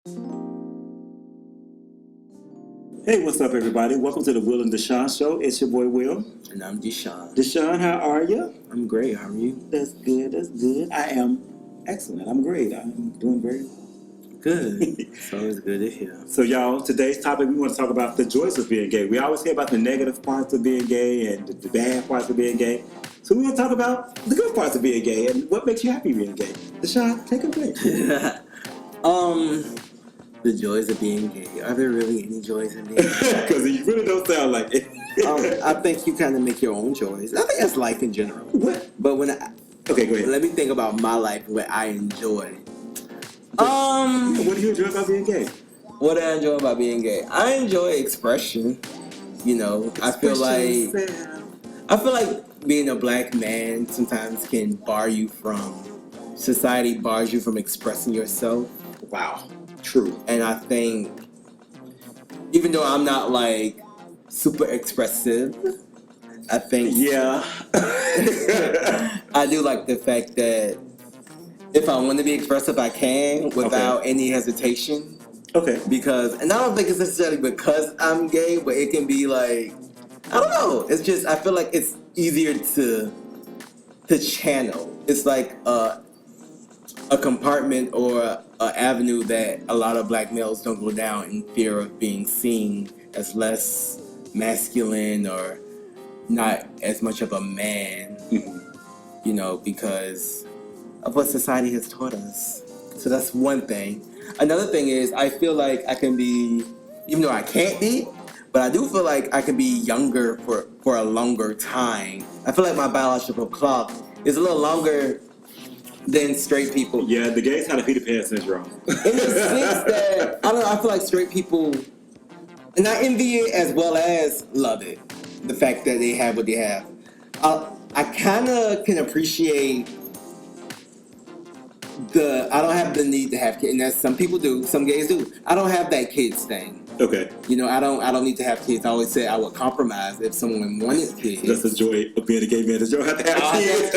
Hey, what's up, everybody? Welcome to the Will and DeShaun Show. It's your boy Will. And I'm DeShaun. DeShaun, how are you? I'm great. How are you? That's good. That's good. I am excellent. I'm great. I'm doing very good. It's always good to hear. So, y'all, today's topic, we want to talk about the joys of being gay. We always hear about the negative parts of being gay and the bad parts of being gay. So, we want to talk about the good parts of being gay and what makes you happy being gay. DeShaun, take it away. The joys of being gay. Are there really any joys in being gay? Because you really don't sound like it. I think you kind of make your own joys. I think that's life in general. What? But okay, go ahead. Let me think about my life, what I enjoy. What do you enjoy about being gay? What do I enjoy about being gay? I enjoy expression. You know, I feel like being a black man sometimes can society bars you from expressing yourself. Wow. True. And I think, even though I'm not like super expressive, I think I do like the fact that if I want to be expressive, I can without any hesitation. Okay. And I don't think it's necessarily because I'm gay, but it can be like, I don't know. It's just, I feel like it's easier to channel. It's like a compartment or an avenue that a lot of black males don't go down in fear of being seen as less masculine or not as much of a man, you know, because of what society has taught us. So that's one thing. Another thing is I feel like I can be, even though I can't be, but I do feel like I can be younger for a longer time. I feel like my biological clock is a little longer than straight people. Yeah, the gays had a Peter Pan syndrome. In the sense that, I don't know, I feel like straight people, and I envy it as well as love it. The fact that they have what they have. I kind of can appreciate I don't have the need to have kids, and that's some people do, some gays do. I don't have that kids thing. Okay. You know, I don't need to have kids. I always say I would compromise if someone wanted kids. That's the joy of being a gay man. You don't have to have kids.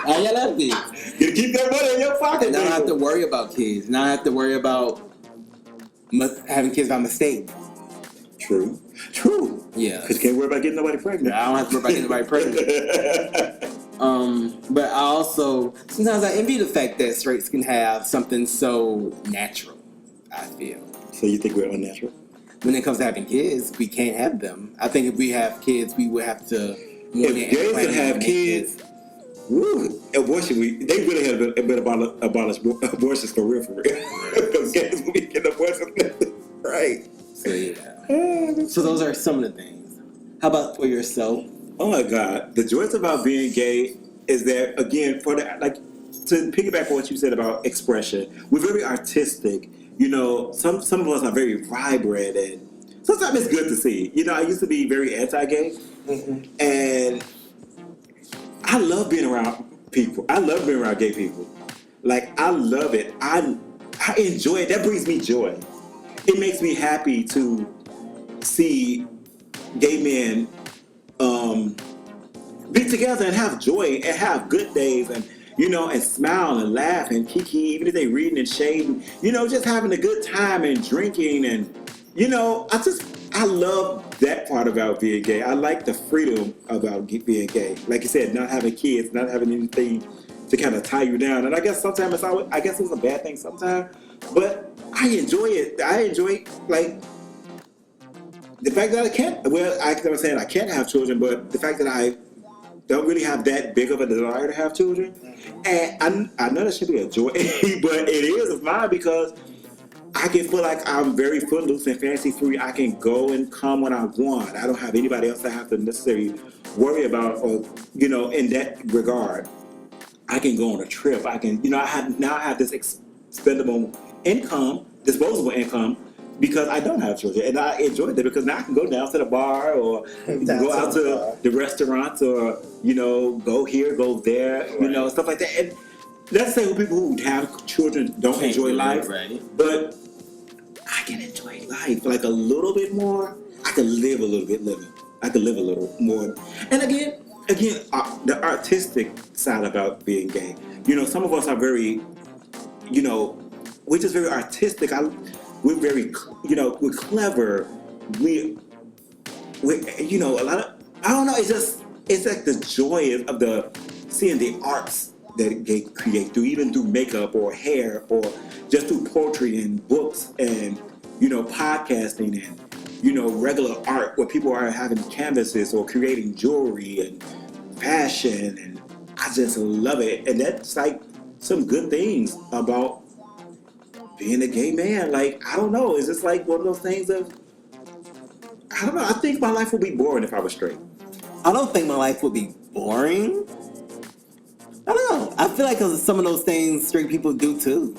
I love kids. You keep that money in your pocket. And I don't have to worry about kids. Now I have to worry about having kids by mistake. True. Yeah. Because you can't worry about getting nobody pregnant. I don't have to worry about getting nobody pregnant. But I also, sometimes I envy the fact that straights can have something so natural, I feel. So you think we're unnatural? When it comes to having kids, we can't have them. I think if we have kids, we would have to... If gays could have kids, abortion, they really had a bit abolish abortions for real. Because gays will be getting abortions. Right. So yeah. So those are some of the things. How about for yourself? Oh my God. The joys about being gay is that, again, to piggyback on what you said about expression, we're very artistic. You know, some of us are very vibrant, and sometimes it's good to see. You know, I used to be very anti-gay, and I love being around people. I love being around gay people. Like, I love it. I enjoy it. That brings me joy. It makes me happy to see gay men be together and have joy and have good days and, you know, and smile and laugh and kiki, even if they reading and shading, you know, just having a good time and drinking and, you know, I love that part about being gay. I like the freedom about being gay. Like you said, not having kids, not having anything to kind of tie you down. And I guess sometimes I guess it's a bad thing sometimes, but I enjoy it. I enjoy, like, the fact that I can't have children, but the fact that I don't really have that big of a desire to have children. And I know that should be a joy, but it is of mine because I can feel like I'm very footloose and fancy free. I can go and come when I want. I don't have anybody else I have to necessarily worry about, or, you know, in that regard. I can go on a trip. I can, you know, I have this expendable income, disposable income, because I don't have children. And I enjoy that because now I can go down to the bar or go out to the restaurants or, you know, go here, go there, you know, stuff like that. And let's say people who have children don't enjoy life, but I can enjoy life like a little bit more. I can live a little bit living. I can live a little more. And again, the artistic side about being gay. You know, some of us are very, you know, we're just very artistic. We're very, we're clever. We a lot of, I don't know. It's like the joy of the seeing the arts that they create even through makeup or hair or just through poetry and books and podcasting and regular art where people are having canvases or creating jewelry and fashion, and I just love it. And that's like some good things about being a gay man. Like, I don't know, it's just like one of those things of, I don't know, I think my life would be boring if I was straight. I don't think my life would be boring. I don't know. I feel like some of those things straight people do too.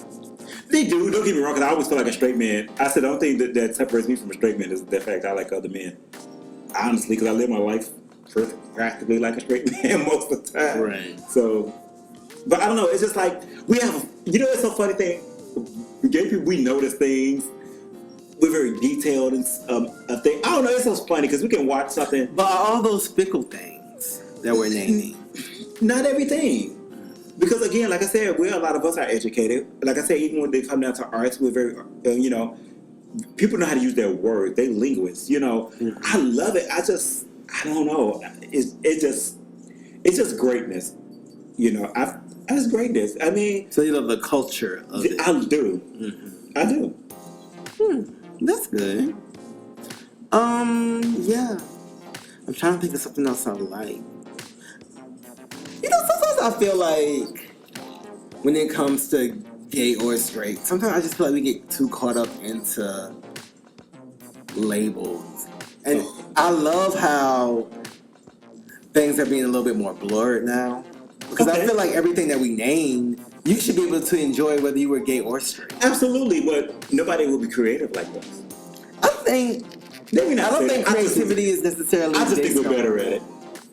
They do. Don't get me wrong, because I always feel like a straight man. I said, the only thing that separates me from a straight man is the fact I like other men. Honestly, because I live my life practically like a straight man most of the time. Right. So, but I don't know. It's just like, we have, it's a funny thing. Gay people, we notice things. We're very detailed and a thing. I don't know. It's so funny because we can watch something. But all those fickle things that we're naming. Not everything. Because again, like I said, a lot of us are educated. Like I said, even when they come down to arts, we're very, people know how to use their words. They linguists, Mm-hmm. I love it. I don't know. It's just greatness. It's greatness. I mean. So you love the culture of it. I do. Mm-hmm. I do. That's good. Yeah. I'm trying to think of something else I like. Sometimes I feel like when it comes to gay or straight, sometimes I just feel like we get too caught up into labels. And I love how things are being a little bit more blurred now. Because I feel like everything that we name, you should be able to enjoy whether you were gay or straight. Absolutely, but nobody will be creative like us. I don't think creativity is necessarily. I just think we're better at it.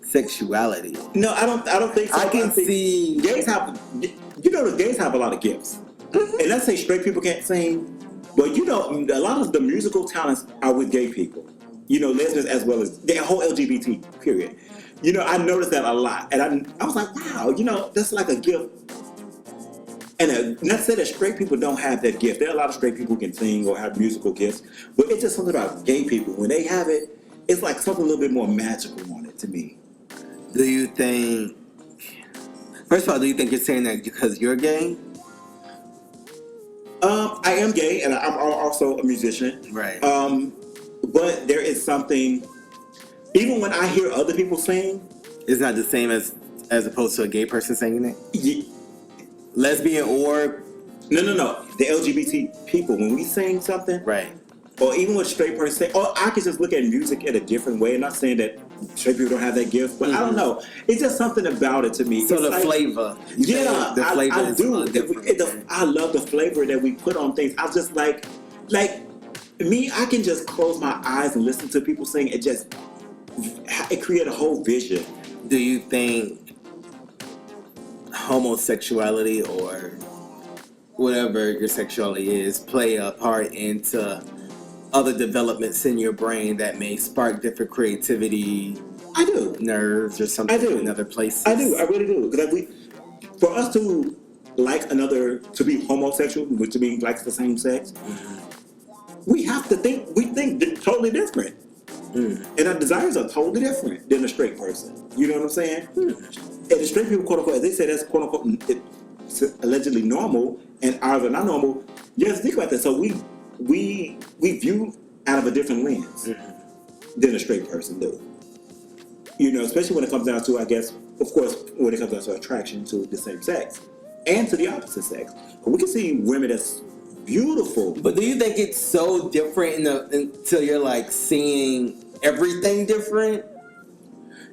Sexuality. No, I don't think so. I can see gays have. The gays have a lot of gifts, and let's say straight people can't sing, but a lot of the musical talents are with gay people. Lesbians as well as the whole LGBT period. I noticed that a lot, and I was like, wow, that's like a gift. And not to say that straight people don't have that gift. There are a lot of straight people who can sing or have musical gifts, but it's just something about gay people. When they have it, it's like something a little bit more magical on it to me. Do you think, first of all, do you think you're saying that because you're gay? I am gay, and I'm also a musician. Right. But there is something, even when I hear other people sing, it's not the same as opposed to a gay person singing it? Yeah. Lesbian or? No. The LGBT people, when we sing something, right, or even what straight person say, or I can just look at music in a different way. I'm not saying that straight people don't have that gift, but I don't know. It's just something about it to me. So it's the like, flavor. The flavor I do. Different. I love the flavor that we put on things. I just like me, I can just close my eyes and listen to people sing. It create a whole vision. Do you think homosexuality or whatever your sexuality is play a part into other developments in your brain that may spark different creativity? I do. Nerves or something I do. in other places? I do. I really do. Because for us to to be homosexual, which to be like the same sex, we have to think, totally different. And our desires are totally different than a straight person. You know what I'm saying? And the straight people, quote unquote, as they say, that's quote unquote it's allegedly normal, and ours are not normal. You have to think about that. So we view out of a different lens than a straight person do. Especially when it comes down to, I guess, of course, when it comes down to attraction to the same sex and to the opposite sex. But we can see women that's beautiful. But do you think it's so different until you're like seeing everything different?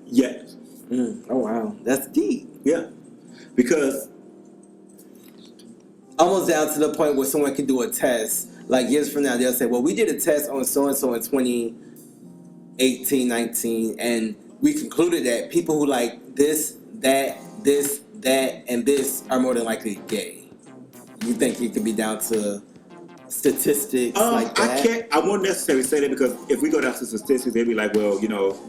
Yes. Oh wow, that's deep. Yeah, because almost down to the point where someone can do a test. Like years from now, they'll say, "Well, we did a test on so and so in 2018, 19, and we concluded that people who like this, that, and this are more than likely gay." You think it could be down to statistics like that? I won't necessarily say that, because if we go down to statistics, they'd be like, well,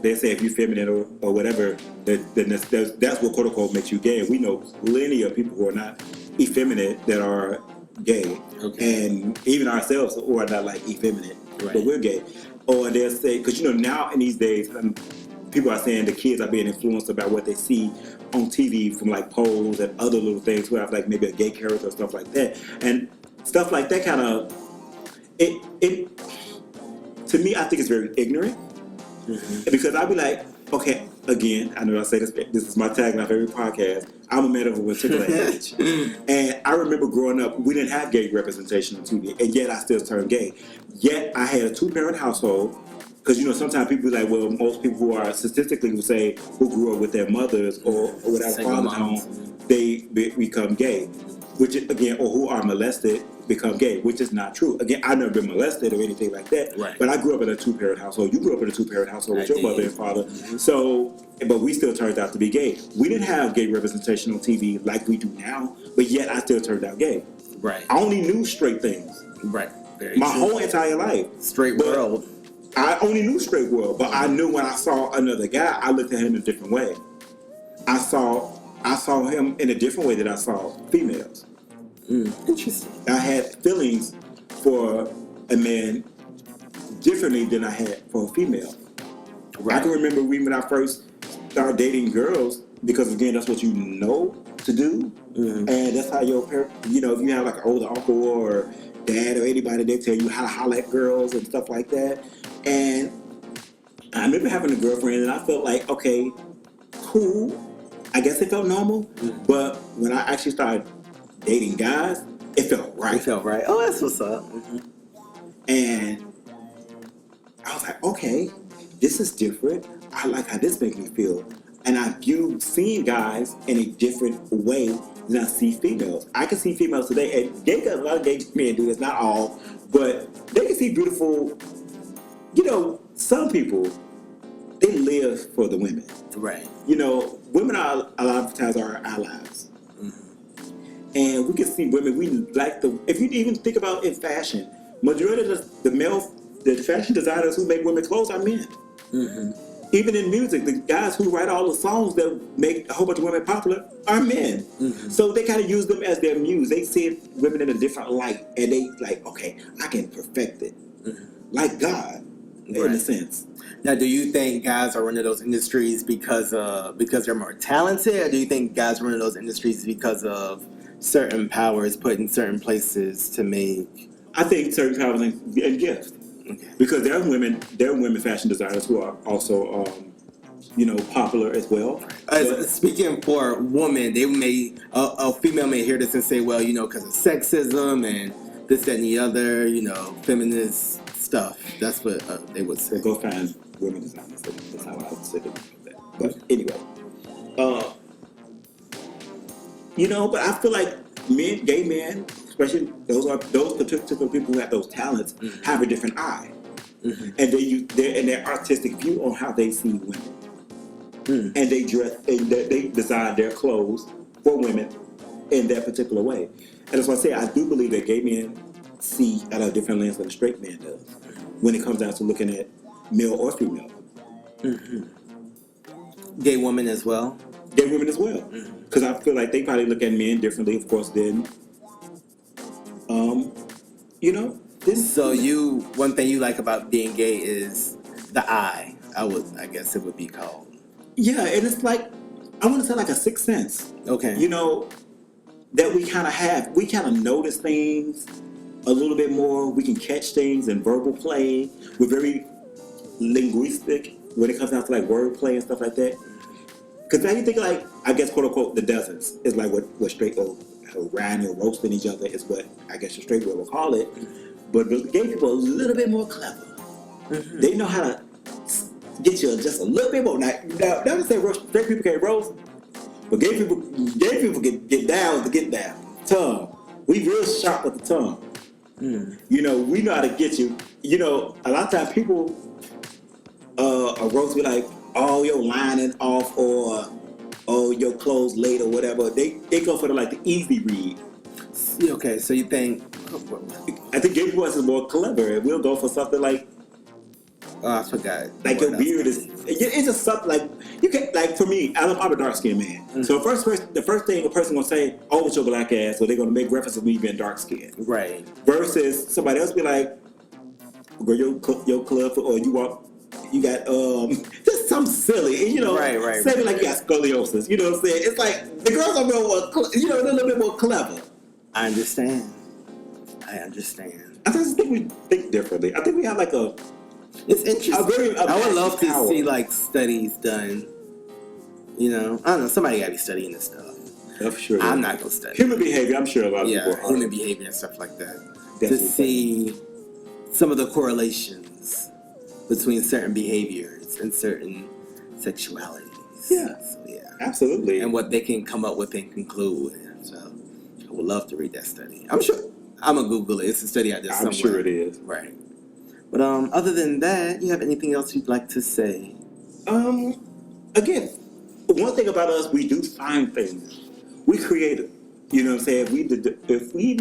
they say if you're feminine or whatever, then that's what quote unquote makes you gay. And we know plenty of people who are not effeminate that are gay, and even ourselves who are not like effeminate, but we're gay. Or they'll say, because now in these days, people are saying the kids are being influenced about what they see on TV from like polls and other little things who have like maybe a gay character or stuff like that, and stuff like that kind of it to me, I think it's very ignorant because I'd be like, okay, again, I know I say this is my tagline of every podcast. I'm a man of a particular age. And I remember growing up, we didn't have gay representation on TV, and yet I still turned gay. Yet I had a 2-parent household, because, sometimes people be like, well, most people who are statistically would say who grew up with their mothers or without a father's home, they become gay, which, again, or who are molested become gay, which is not true. Again, I've never been molested or anything like that, but I grew up in a 2-parent household. You grew up in a 2-parent household with your mother and father. So, but we still turned out to be gay. We didn't have gay representation on TV like we do now, but yet I still turned out gay. Right. I only knew straight things. Right. Very My true. whole entire life. Straight world. I only knew straight world, but I knew when I saw another guy, I looked at him in a different way. I saw him in a different way than I saw females. Interesting. I had feelings for a man differently than I had for a female. Right. I can remember when I first started dating girls, because again, that's what you know to do, and that's how your parents, if you have like an older uncle or dad or anybody, they tell you how to holler at girls and stuff like that. And I remember having a girlfriend, and I felt like, okay, cool. I guess it felt normal, but when I actually started dating guys, it felt right. It felt right. Oh, that's what's up. And I was like, okay, this is different. I like how this makes me feel. And I view seeing guys in a different way than I see females. I can see females today, and a lot of gay men do this, not all, but they can see beautiful, some people, they live for the women. Right. Women are a lot of times are our allies. And we can see women, we like if you even think about in fashion, majority of the fashion designers who make women clothes are men. Even in music, the guys who write all the songs that make a whole bunch of women popular are men. So they kind of use them as their muse. They see women in a different light, and they like, okay, I can perfect it. Like God, in a sense. Now, do you think guys are running those industries because they're more talented, or do you think guys run those industries because of certain powers put in certain places to make? I think certain powers and gifts. Okay. Because there are women fashion designers who are also, popular as well. Speaking for women, a female may hear this and say, well, because of sexism and this, that, and the other, feminist stuff. That's what they would say. Go find women designers. That's how I would say that. But anyway, but I feel like gay men, especially those particular people who have those talents, have a different eye, and they use their artistic view on how they see women, and they dress and they design their clothes for women in that particular way. And that's why I say I do believe that gay men see at a different lens than a straight man does when it comes down to looking at male or female. Gay women as well. Gay women as well, because I feel like they probably look at men differently, of course, than So one thing you like about being gay is the eye. I guess it would be called. Yeah, and it's like, I want to say like a sixth sense. Okay. That we kind of have. We kind of notice things a little bit more. We can catch things in verbal play. We're very linguistic when it comes down to like word play and stuff like that. Because now you think like, I guess, quote unquote, the dozens is like what straight or riding or roasting each other is what I guess the straight world will call it. But the gay people are a little bit more clever. They know how to get you just a little bit more. Now not to say straight people can't roast, but gay people get down to get down. Tongue. We real sharp with the tongue. We know how to get you. A lot of times people roast me like, oh, you're lining off, or oh, your clothes late or whatever. They go for the easy read. Okay, so you think? I think gay people is more clever. We'll go for something like, Oh, I forgot. Like your beard is, it's just something like you can like for me. I'm a dark skinned man, so the first thing a person gonna say, "Oh, it's your black ass," or they're gonna make reference to me being dark skinned, Right. versus somebody else be like, "Girl, your club, or you walk, you got just something silly," and say like you got scoliosis. You know what I'm saying? It's like the girls are they're a little bit more clever. I understand. I just think we think differently. I think we have like a. It's interesting. I would love to see like studies done. I don't know. Somebody gotta be studying this stuff. I'm sure. I'm not gonna study human behavior. I'm sure a lot of people are. Human behavior and stuff like that. Definitely. To see some of the correlations between certain behaviors and certain sexualities. Yeah. So, yeah. Absolutely. And what they can come up with and conclude with. So I would love to read that study. I'm sure. I'm gonna Google it. It's a study out there somewhere. I'm sure it is. Right. But other than that, you have anything else you'd like to say? Again, one thing about us, we do find things. We creative. You know what I'm saying? If we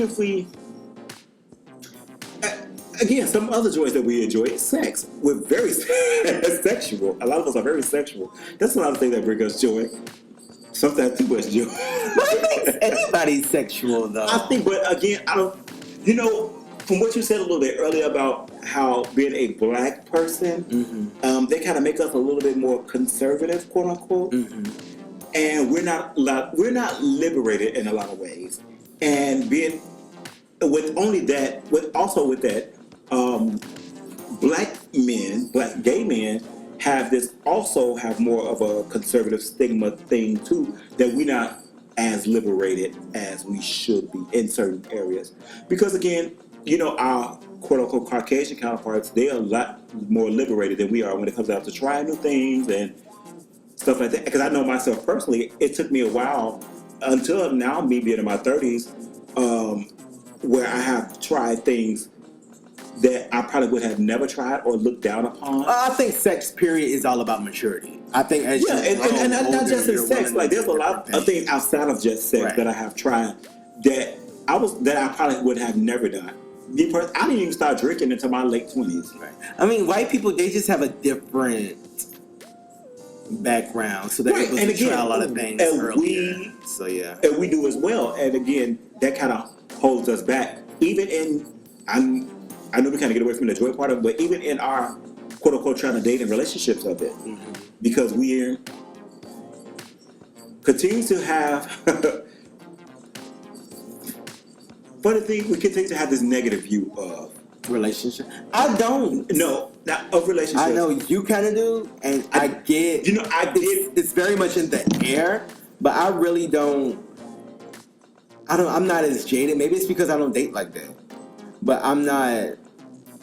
again, some other joys that we enjoy is sex. We're very sexual. A lot of us are very sexual. That's a lot of things that bring us joy. Sometimes too much joy. But I think anybody's sexual, though. I think, but again, I don't. From what you said a little bit earlier about how being a black person, they kind of make us a little bit more conservative, quote unquote, and we're not liberated in a lot of ways. And being with that, black gay men have more of a conservative stigma thing too, that we're not as liberated as we should be in certain areas. Because again, our quote-unquote Caucasian counterparts, they are a lot more liberated than we are when it comes out to trying new things and stuff like that. Because I know myself personally, it took me a while until now, me being in my 30s, where I have tried things that I probably would have never tried or looked down upon. I think sex, period, is all about maturity. I think as and not just in sex. Like there's a lot of things outside of just sex that I have tried that I probably would have never done. Me personally, I didn't even start drinking until my late 20s. Right. I mean, white people, they just have a different background, so they're able to try a lot of things earlier. And we do as well. And again, that kind of holds us back. Even in, I know we kind of get away from the joy part of it, but even in our quote unquote trying to date and relationships of it, because we continue to have. Funny thing, we continue to have this negative view of relationship. I don't. No, not of relationships. I know you kind of do, and I get. It's very much in the air, but I really don't. I'm not as jaded. Maybe it's because I don't date like that, but I'm not.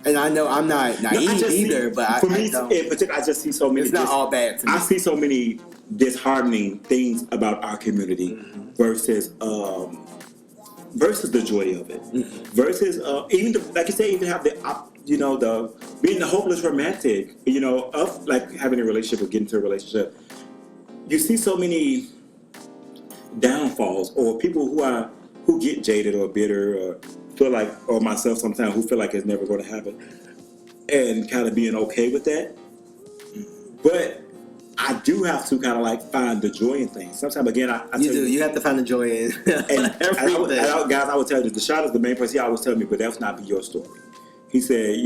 And I know I'm not naive either. But for me, in particular, I just see so many. It's not all bad to me. I see so many disheartening things about our community versus the joy of it, versus even like you say, even have the being the hopeless romantic, of like having a relationship or getting into a relationship. You see so many downfalls, or people who get jaded or bitter, or feel like, or myself sometimes, who feel like it's never going to happen, and kind of being okay with that. But I do have to kind of like find the joy in things. Sometimes, again, you have to find the joy in everything. Guys, I would tell you, DeShaun is the main person. He always tell me, but that's not your story. He said,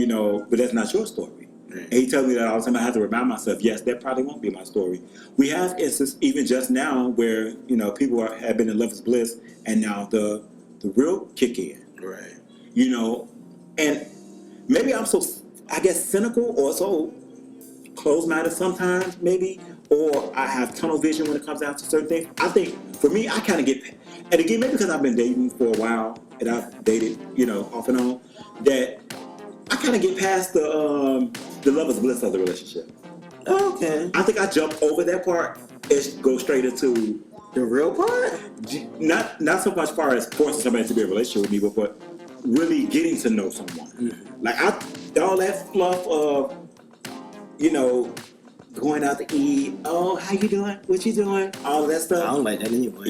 but that's not your story. Right. And he tells me that all the time. I have to remind myself, yes, that probably won't be my story. We have instances, even just now, where people have been in lover's bliss, and now the real kick in. Right. And maybe I'm so, I guess, cynical or so closed-minded sometimes, maybe, or I have tunnel vision when it comes down to certain things. I think for me, I kind of get, and again, maybe because I've been dating for a while and I've dated, off and on, that I kind of get past the lover's bliss of the relationship. Okay. I think I jump over that part and go straight into the real part. Not so much far as forcing somebody to be in a relationship with me, but really getting to know someone. Like all that fluff of, going out to eat. Oh, how you doing? What you doing? All of that stuff. I don't like that anyway.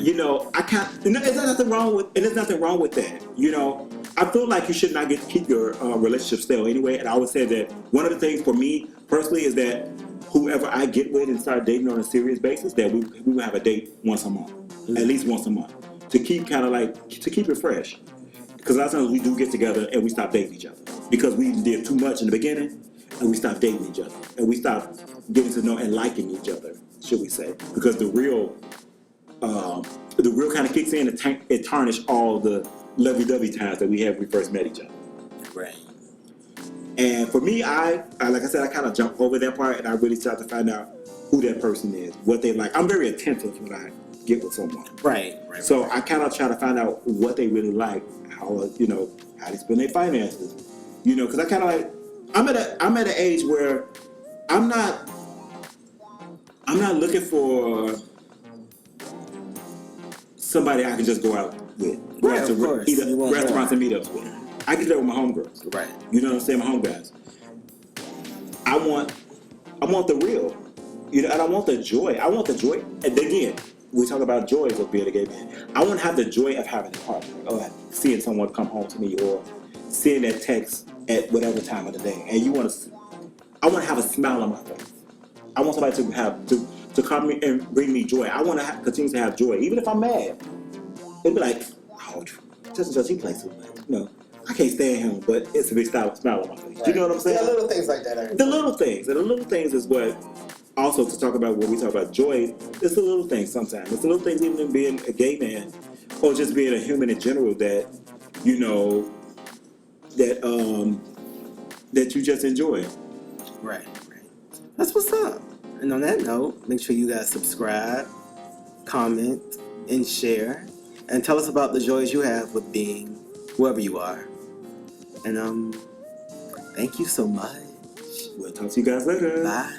I can't. There's nothing wrong with. And there's nothing wrong with that. I feel like you should not keep your relationship stale anyway. And I would say that one of the things for me personally is that whoever I get with and start dating on a serious basis, that we will have a date once a month, at least once a month, to keep to keep it fresh. Because a lot of times we do get together and we stop dating each other because we did too much in the beginning, and we stopped dating each other, and we stopped getting to know and liking each other, should we say? Because the real kind of kicks in and it tarnished all the lovey-dovey times that we had when we first met each other. Right. And for me, I like I said, I kind of jump over that part and I really start to find out who that person is, what they like. I'm very attentive when I get with someone. Right. So I kind of try to find out what they really like, how they spend their finances, because I kind of like, I'm at an age where I'm not looking for somebody I can just go out with, Right, of course. either restaurants and meetups with. I can do that with my homegirls. Right. You know what I'm saying? My homeguys. I want the real, and I want the joy. I want the joy. And again, we talk about joys of being a gay man. I want to have the joy of having a partner, or seeing someone come home to me, or seeing that text at whatever time of the day. And I want to have a smile on my face. I want somebody to come and bring me joy. I want to continue to have joy, even if I'm mad. It'd be like, oh, just he plays too much. I can't stand him, but it's a big smile on my face. Right. You know what I'm saying? Yeah, little things like that. The little things. And the little things is what, also to talk about when we talk about joy, it's the little things sometimes. It's the little things even in being a gay man or just being a human in general that, that you just enjoy. Right. That's what's up. And on that note, make sure you guys subscribe, comment, and share. And tell us about the joys you have with being whoever you are. And thank you so much. We'll talk to you guys later. Bye.